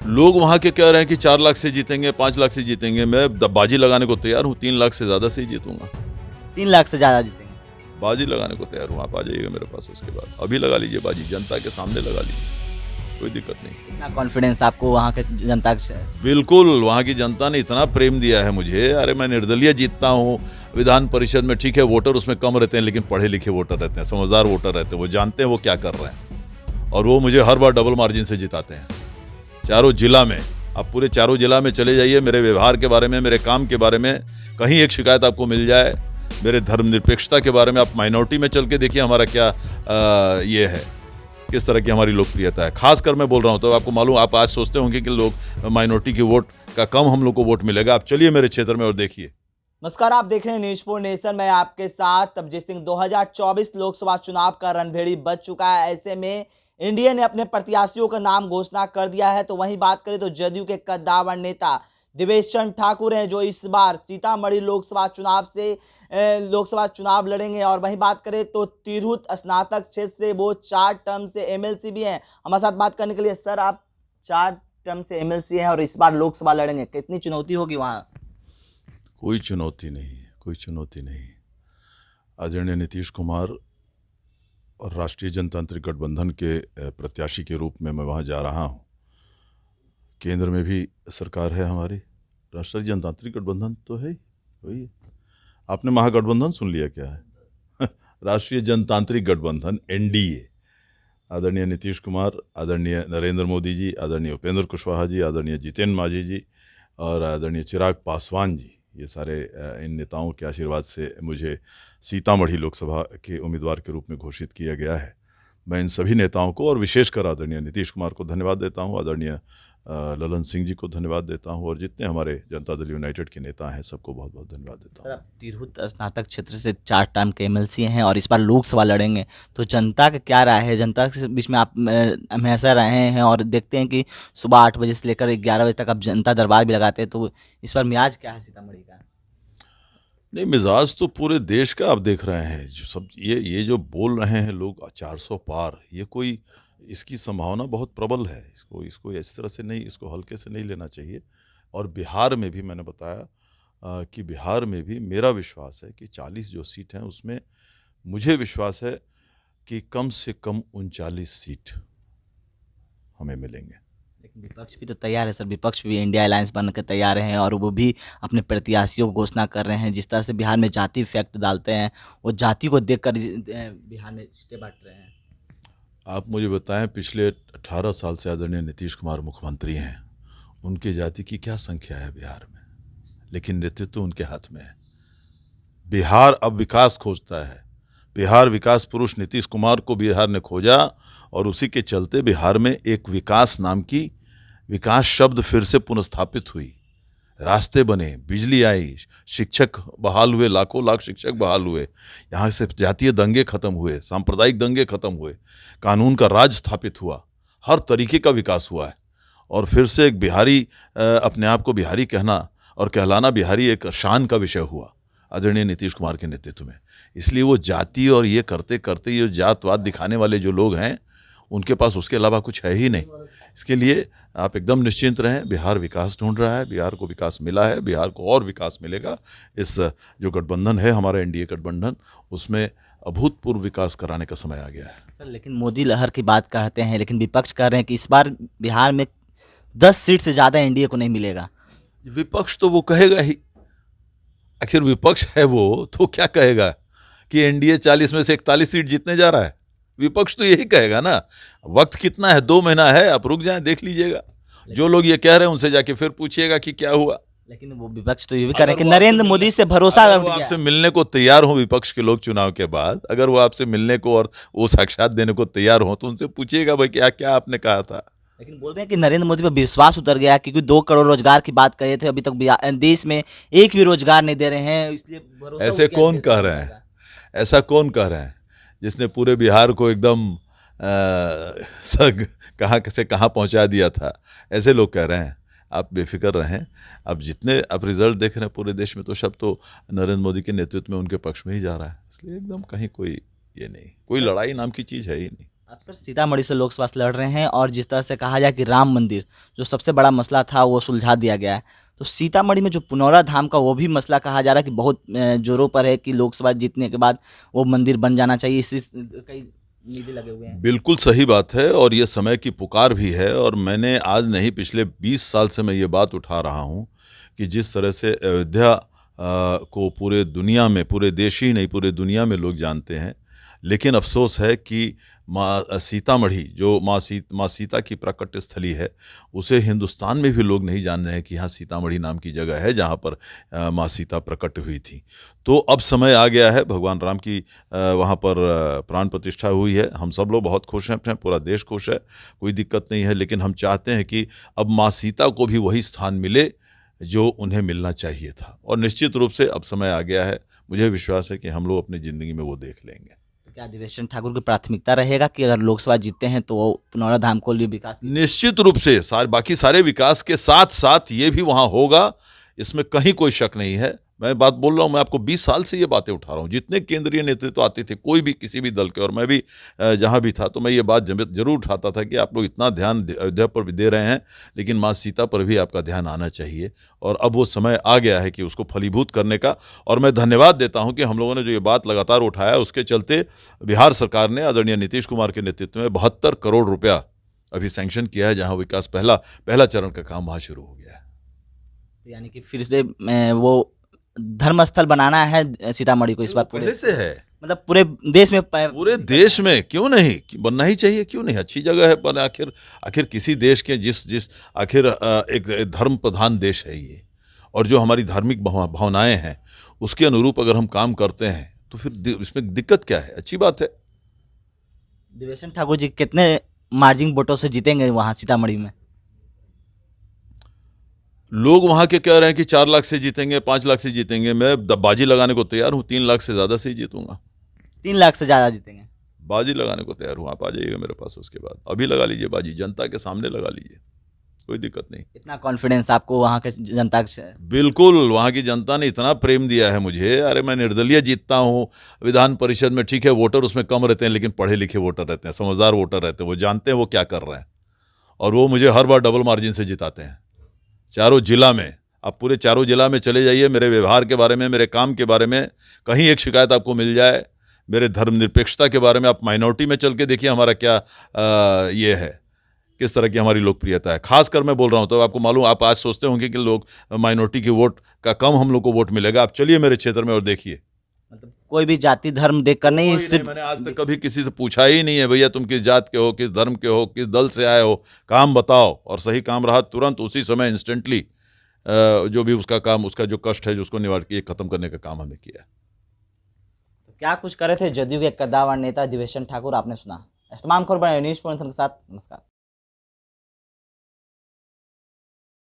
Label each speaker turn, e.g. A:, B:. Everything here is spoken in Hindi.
A: लोग वहाँ के कह रहे हैं कि 4 लाख से जीतेंगे, 5 लाख से जीतेंगे। मैं बाजी लगाने को तैयार हूँ, 3 लाख से ज़्यादा से ही जीतूंगा।
B: 3 लाख से ज़्यादा जीतेंगे?
A: बाजी लगाने को तैयार हूँ, आप आ जाइएगा मेरे पास। उसके बाद अभी लगा लीजिए बाजी, जनता के सामने लगा लीजिए, कोई दिक्कत नहीं।
B: इतना कॉन्फिडेंस आपको वहाँ के जनता से है?
A: बिल्कुल, वहाँ की जनता ने इतना प्रेम दिया है मुझे। अरे मैं निर्दलीय जीतता हूँ विधान परिषद में, ठीक है वोटर उसमें कम रहते हैं, लेकिन पढ़े लिखे वोटर रहते हैं, समझदार वोटर रहते हैं, वो जानते हैं वो क्या कर रहे हैं, और वो मुझे हर बार डबल मार्जिन से जिताते हैं। चारों जिला में, आप पूरे चारों जिला में चले जाइए, मेरे व्यवहार के बारे में, मेरे काम के बारे में कहीं एक शिकायत आपको मिल जाए। मेरे धर्मनिरपेक्षता के बारे में आप माइनॉरिटी में चल के देखिए हमारा क्या ये है, किस तरह की हमारी लोकप्रियता है। खासकर मैं बोल रहा हूँ, तो आपको मालूम, आप आज सोचते होंगे कि लोग माइनॉरिटी की वोट का कम हम लोग को वोट मिलेगा। आप चलिए मेरे क्षेत्र में और देखिए।
B: नमस्कार, आप देख रहे हैं न्यूज़ फॉर नेशन। मैं आपके साथ तबजीत सिंह। 2024 लोकसभा चुनाव का रणभेड़ी बज चुका है। ऐसे में एनडीए ने अपने प्रत्याशियों का नाम घोषणा कर दिया है। तो वहीं बात करें तो जदयू के कद्दावर नेता देवेश चंद्र ठाकुर हैं, जो इस बार सीतामढ़ी लोकसभा चुनाव लड़ेंगे। और वहीं बात करें तो तिरहुत स्नातक क्षेत्र से वो 4 टर्म से एमएलसी भी हैं। हमारे साथ बात करने के लिए, सर आप 4 टर्म से एमएलसी हैं और इस बार लोकसभा लड़ेंगे, कितनी चुनौती होगी वहाँ?
A: कोई चुनौती नहीं, कोई चुनौती नहीं। आदरणीय नीतीश कुमार और राष्ट्रीय जनतांत्रिक गठबंधन के प्रत्याशी के रूप में मैं वहाँ जा रहा हूँ। केंद्र में भी सरकार है हमारी, राष्ट्रीय जनतांत्रिक गठबंधन तो है ही, वही है। आपने महागठबंधन सुन लिया क्या है? राष्ट्रीय जनतांत्रिक गठबंधन, एनडीए। आदरणीय नीतीश कुमार, आदरणीय नरेंद्र मोदी जी, आदरणीय उपेंद्र कुशवाहा जी, आदरणीय जितेंद्र मांझी जी और आदरणीय चिराग पासवान जी, ये सारे इन नेताओं के आशीर्वाद से मुझे सीतामढ़ी लोकसभा के उम्मीदवार के रूप में घोषित किया गया है। मैं इन सभी नेताओं को और विशेषकर आदरणीय नीतीश कुमार को धन्यवाद देता हूँ, आदरणीय ललन सिंह जी को धन्यवाद देता हूँ, और जितने हमारे जनता दल यूनाइटेड के नेता हैं सबको बहुत बहुत धन्यवाद देता हूँ।
B: सर, आप तिरहुत स्नातक क्षेत्र से 4 टर्म के एमएलसी हैं और इस बार लोकसभा लड़ेंगे, तो जनता का क्या राय है? जनता के बीच में आप हमेशा रहे हैं और देखते हैं कि सुबह 8 बजे से लेकर 11 बजे तक आप जनता दरबार भी लगाते हैं, तो इस बार मिजाज क्या है सीतामढ़ी का?
A: नहीं, मिजाज तो पूरे देश का आप देख रहे हैं। जो सब ये जो बोल रहे हैं लोग 400 पार, ये कोई, इसकी संभावना बहुत प्रबल है। इसको इस तरह से नहीं, इसको हल्के से नहीं लेना चाहिए। और बिहार में भी मैंने बताया कि बिहार में भी मेरा विश्वास है कि 40 जो सीट हैं उसमें मुझे विश्वास है कि कम से कम 39 सीट हमें मिलेंगे।
B: लेकिन विपक्ष भी तो तैयार है सर, विपक्ष भी इंडिया अलायंस बन कर तैयार हैं और वो भी अपने प्रत्याशियों को घोषणा कर रहे हैं। जिस तरह से बिहार में जाति इफेक्ट डालते हैं, वो जाति को देखकर बिहार में सीटें बांट रहे हैं।
A: आप मुझे बताएं, पिछले 18 साल से आदरणीय नीतीश कुमार मुख्यमंत्री हैं, उनकी जाति की क्या संख्या है बिहार में? लेकिन नेतृत्व उनके हाथ में है। बिहार अब विकास खोजता है। बिहार विकास पुरुष नीतीश कुमार को बिहार ने खोजा, और उसी के चलते बिहार में एक विकास नाम की, विकास शब्द फिर से पुनर्स्थापित हुई। रास्ते बने, बिजली आई, शिक्षक बहाल हुए, लाखों लाख शिक्षक बहाल हुए, यहाँ से जातीय दंगे खत्म हुए, सांप्रदायिक दंगे खत्म हुए, कानून का राज स्थापित हुआ, हर तरीके का विकास हुआ है। और फिर से एक बिहारी, अपने आप को बिहारी कहना और कहलाना बिहारी एक शान का विषय हुआ आदरणीय नीतीश कुमार के नेतृत्व में। इसलिए वो जाति और ये करते करते ये जातवाद दिखाने वाले जो लोग हैं, उनके पास उसके अलावा कुछ है ही नहीं। इसके लिए आप एकदम निश्चिंत रहें, बिहार विकास ढूंढ रहा है, बिहार को विकास मिला है, बिहार को और विकास मिलेगा। इस जो गठबंधन है हमारा एनडीए गठबंधन, उसमें अभूतपूर्व विकास कराने का समय आ गया है।
B: सर, लेकिन मोदी लहर की बात करते हैं, लेकिन विपक्ष कह रहे हैं कि इस बार बिहार में 10 सीट से ज़्यादा एनडीए को नहीं मिलेगा।
A: विपक्ष तो वो कहेगा ही, आखिर विपक्ष है वो, तो क्या कहेगा कि एनडीए 40 में से 41 सीट जीतने जा रहा है? विपक्ष तो यही कहेगा ना। वक्त कितना है? 2 महीना है, आप रुक जाएं, देख लीजिएगा। जो लोग ये कह रहे हैं उनसे जाके फिर पूछिएगा कि क्या हुआ।
B: लेकिन वो विपक्ष तो ये भी कह रहे हैं कि नरेंद्र मोदी से भरोसा
A: अगर
B: उठ
A: वो
B: गया।
A: आपसे मिलने को तैयार हो, विपक्ष के लोग चुनाव के बाद अगर वो आपसे मिलने को और वो साक्षात देने को तैयार हो, तो उनसे पूछिएगा भाई क्या क्या आपने कहा था।
B: लेकिन बोल रहे हैं कि नरेंद्र मोदी पर विश्वास उतर गया, क्योंकि 2 करोड़ रोजगार की बात कहे थे, अभी तक देश में एक भी रोजगार नहीं दे रहे हैं, इसलिए भरोसा
A: ऐसे
B: उठ गया
A: कौन
B: देश
A: कह
B: में
A: रहे हैं?
B: जाएगा।
A: ऐसा कौन कह रहे हैं जिसने पूरे बिहार को एकदम सग कहाँ से कहाँ पहुंचा दिया था? ऐसे लोग कह रहे हैं। आप बेफिक्र रहें। अब जितने आप रिजल्ट देख रहे हैं पूरे देश में, तो सब तो नरेंद्र मोदी के नेतृत्व में उनके पक्ष में ही जा रहा है। इसलिए एकदम कहीं कोई ये नहीं, कोई लड़ाई नाम की चीज़ है ही नहीं।
B: आप सर सीतामढ़ी से लोकसभा से लड़ रहे हैं और जिस तरह से कहा जाए कि राम मंदिर जो सबसे बड़ा मसला था वो सुलझा दिया गया है, तो सीतामढ़ी में जो पुनौरा धाम का वो भी मसला कहा जा रहा है कि बहुत जोरों पर है कि लोकसभा जीतने के बाद वो मंदिर बन जाना चाहिए। इसी कई नीति लगे हुए हैं।
A: बिल्कुल सही बात है और ये समय की पुकार भी है और मैंने आज नहीं पिछले 20 साल से मैं ये बात उठा रहा हूँ कि जिस तरह से अयोध्या को पूरे दुनिया में, पूरे देश ही नहीं पूरे दुनिया में लोग जानते हैं, लेकिन अफसोस है कि माँ सीतामढ़ी जो माँ सीता की प्रकट स्थली है उसे हिंदुस्तान में भी लोग नहीं जान रहे हैं कि यहाँ सीतामढ़ी नाम की जगह है जहाँ पर माँ सीता प्रकट हुई थी। तो अब समय आ गया है, भगवान राम की वहाँ पर प्राण प्रतिष्ठा हुई है। हम सब लोग बहुत खुश हैं, पूरा देश खुश है, कोई दिक्कत नहीं है, लेकिन हम चाहते हैं कि अब माँ सीता को भी वही स्थान मिले जो उन्हें मिलना चाहिए था और निश्चित रूप से अब समय आ गया है। मुझे विश्वास है कि हम लोग अपनी ज़िंदगी में वो देख लेंगे।
B: क्या देवेश ठाकुर की प्राथमिकता रहेगा कि अगर लोकसभा जीतते हैं तो वो पुनौरा धाम को लिए विकास
A: निश्चित रूप से बाकी सारे विकास के साथ साथ ये भी वहाँ होगा, इसमें कहीं कोई शक नहीं है। मैं बात बोल रहा हूँ, मैं आपको 20 साल से ये बातें उठा रहा हूँ। जितने केंद्रीय नेतृत्व आते थे, कोई भी किसी भी दल के, और मैं भी जहाँ भी था तो मैं ये बात जरूर उठाता था कि आप लोग इतना ध्यान अयोध्या पर भी दे रहे हैं, लेकिन माँ सीता पर भी आपका ध्यान आना चाहिए और अब वो समय आ गया है कि उसको फलीभूत करने का। और मैं धन्यवाद देता हूँ कि हम लोगों ने जो ये बात लगातार उठाया उसके चलते बिहार सरकार ने आदरणीय नीतीश कुमार के नेतृत्व में 72 करोड़ रुपया अभी सैंक्शन किया है, जहाँ विकास पहला चरण का काम वहाँ शुरू हो गया है।
B: यानी कि फिर से वो धर्मस्थल बनाना है सीतामढ़ी को इस बार
A: पहले से है,
B: मतलब पूरे देश में
A: पूरे देश में क्यों नहीं, बनना ही चाहिए, क्यों नहीं, अच्छी जगह है। पर आखिर किसी देश के जिस आखिर एक धर्म प्रधान देश है ये, और जो हमारी धार्मिक भावनाएं हैं उसके अनुरूप अगर हम काम करते हैं तो फिर इसमें दिक्कत क्या है, अच्छी बात है।
B: देवेश ठाकुर जी कितने मार्जिन वोटों से जीतेंगे वहाँ सीतामढ़ी में?
A: लोग वहाँ के कह रहे हैं कि 4 लाख से जीतेंगे, 5 लाख से जीतेंगे। मैं बाजी लगाने को तैयार हूँ, 3 लाख से ज़्यादा से ही जीतूंगा।
B: 3 लाख से ज़्यादा जीतेंगे?
A: बाजी लगाने को तैयार हूँ, आप आ जाइएगा मेरे पास, उसके बाद अभी लगा लीजिए बाजी, जनता के सामने लगा लीजिए, कोई दिक्कत नहीं।
B: इतना कॉन्फिडेंस आपको वहाँ के जनता से?
A: बिल्कुल, वहाँ की जनता ने इतना प्रेम दिया है मुझे। अरे मैं निर्दलीय जीतता हूँ विधान परिषद में, ठीक है वोटर उसमें कम रहते हैं, लेकिन पढ़े लिखे वोटर रहते हैं, समझदार वोटर रहते हैं, वो जानते हैं वो क्या कर रहे हैं और वो मुझे हर बार डबल मार्जिन से जिताते हैं। चारों जिला में, आप पूरे चारों जिला में चले जाइए, मेरे व्यवहार के बारे में, मेरे काम के बारे में कहीं एक शिकायत आपको मिल जाए। मेरे धर्मनिरपेक्षता के बारे में आप माइनॉरिटी में चल के देखिए हमारा क्या ये है, किस तरह की हमारी लोकप्रियता है। खासकर मैं बोल रहा हूँ तो आपको मालूम, आप आज सोचते होंगे कि लोग माइनॉरिटी के वोट का कम हम लोग को वोट मिलेगा। आप चलिए मेरे क्षेत्र में और देखिए,
B: मतलब कोई भी जाति धर्म देखकर नहीं, सिर्फ
A: मैंने आज तक कभी किसी से पूछा ही नहीं है भैया तुम किस जात के हो, किस धर्म के हो, किस दल से आए हो, काम बताओ, और सही काम रहा तुरंत उसी समय इंस्टेंटली जो भी उसका काम, उसका जो कष्ट है जो उसको निवारण किए, खत्म करने का काम हमने किया।
B: तो क्या कुछ करे थे जदयू के कद्दावर नेता देवेश ठाकुर, आपने सुना। इस्तेमाल खबर न्यूज़ पॉइंट के साथ, नमस्कार।